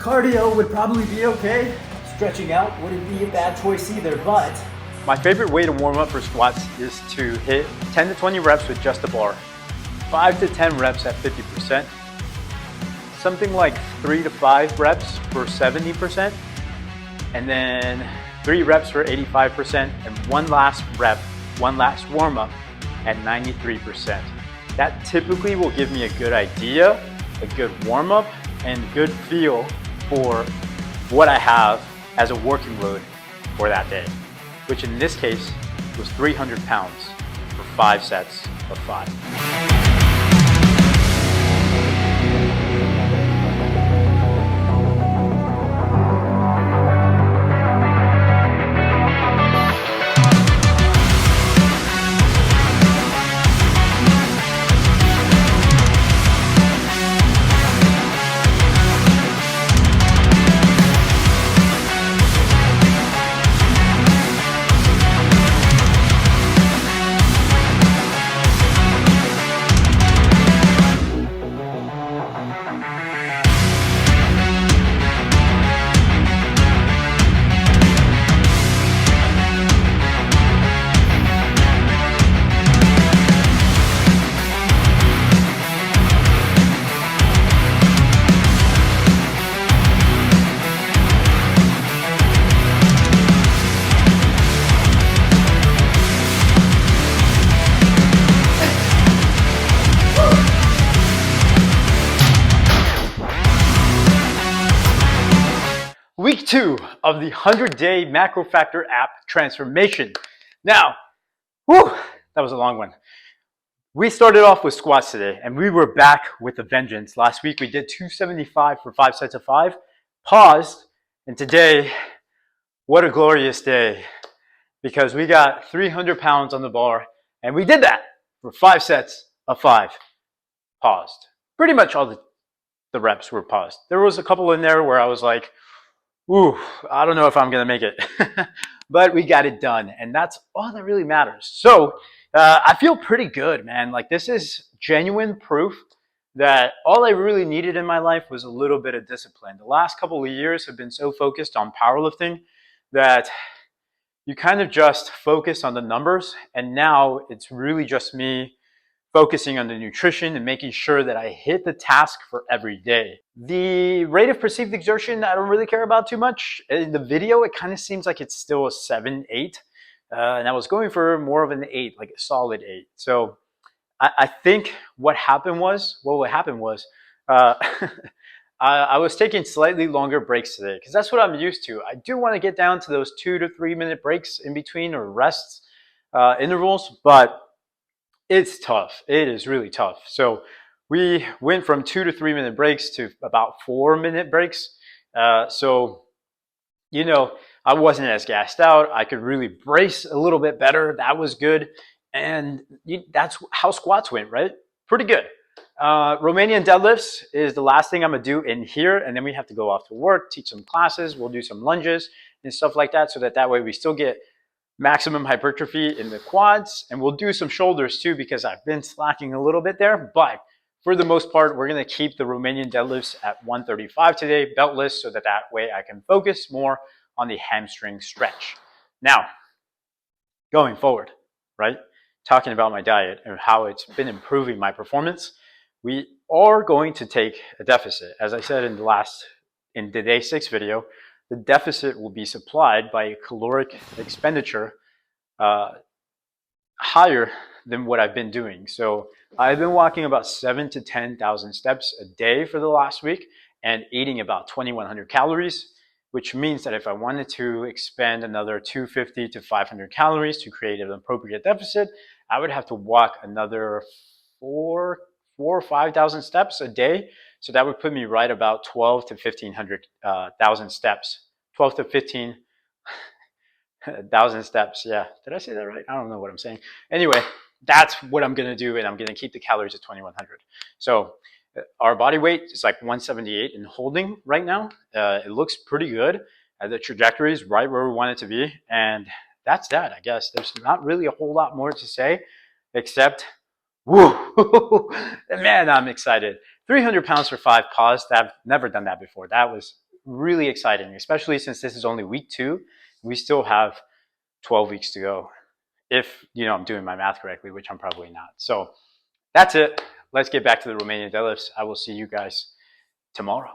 Cardio would probably be okay. Stretching out wouldn't be a bad choice either, but my favorite way to warm up for squats is to hit 10 to 20 reps with just a bar, 5 to 10 reps at 50%, something like 3 to 5 reps for 70%, and then 3 reps for 85%, and one last rep, one last warm up at 93%. That typically will give me a good idea, a good warm up, and good feel for what I have as a working load for that day, which in this case was 300 pounds for 5 sets of 5. Week 2 of the 100-day macro factor app transformation. Now, whew, that was a long one. We started off with squats today, and we were back with a vengeance. Last week we did 275 for 5 sets of 5, paused, and today, what a glorious day, because we got 300 pounds on the bar, and we did that for 5 sets of 5, paused. Pretty much all the reps were paused. There was a couple in there where I was like, ooh, I don't know if I'm going to make it, but we got it done, and that's all that really matters. So I feel pretty good, man. Like, this is genuine proof that all I really needed in my life was a little bit of discipline. The last couple of years have been so focused on powerlifting that you kind of just focus on the numbers, and now it's really just me focusing on the nutrition and making sure that I hit the task for every day. The rate of perceived exertion, I don't really care about too much. In the video, it kind of seems like it's still a 7, 8. And I was going for more of an 8, like a solid 8. So I think what happened was, I was taking slightly longer breaks today because that's what I'm used to. I do want to get down to those 2 to 3 minute breaks in between, or rests, intervals, but it's tough. It is really tough. So we went from 2 to 3 minute breaks to about 4 minute breaks. So, you know, I wasn't as gassed out. I could really brace a little bit better. That was good. And that's how squats went, right? Pretty good. Romanian deadlifts is the last thing I'm going to do in here. And then we have to go off to work, teach some classes. We'll do some lunges and stuff like that, so that way we still get maximum hypertrophy in the quads, and we'll do some shoulders too, because I've been slacking a little bit there. But for the most part, we're going to keep the Romanian deadlifts at 135 today, beltless, so that way I can focus more on the hamstring stretch. Now, going forward, right, talking about my diet and how it's been improving my performance, we are going to take a deficit. As I said in the day 6 video, the deficit will be supplied by a caloric expenditure higher than what I've been doing. So I've been walking about 7,000 to 10,000 steps a day for the last week and eating about 2,100 calories, which means that if I wanted to expend another 250 to 500 calories to create an appropriate deficit, I would have to walk another 4,000 or 5,000 steps a day. So that would put me right about 12 to 1,500 steps. 12 to 15,000 steps. Yeah, did I say that right? I don't know what I'm saying. Anyway, that's what I'm going to do, and I'm going to keep the calories at 2,100. So our body weight is like 178 and holding right now. It looks pretty good. The trajectory is right where we want it to be, and that's that, I guess. There's not really a whole lot more to say, except, woo, man, I'm excited. 300 pounds for 5 paused. I've never done that before. That was really exciting, especially since this is only week 2. We still have 12 weeks to go. If, I'm doing my math correctly, which I'm probably not. So that's it. Let's get back to the Romanian deadlifts. I will see you guys tomorrow.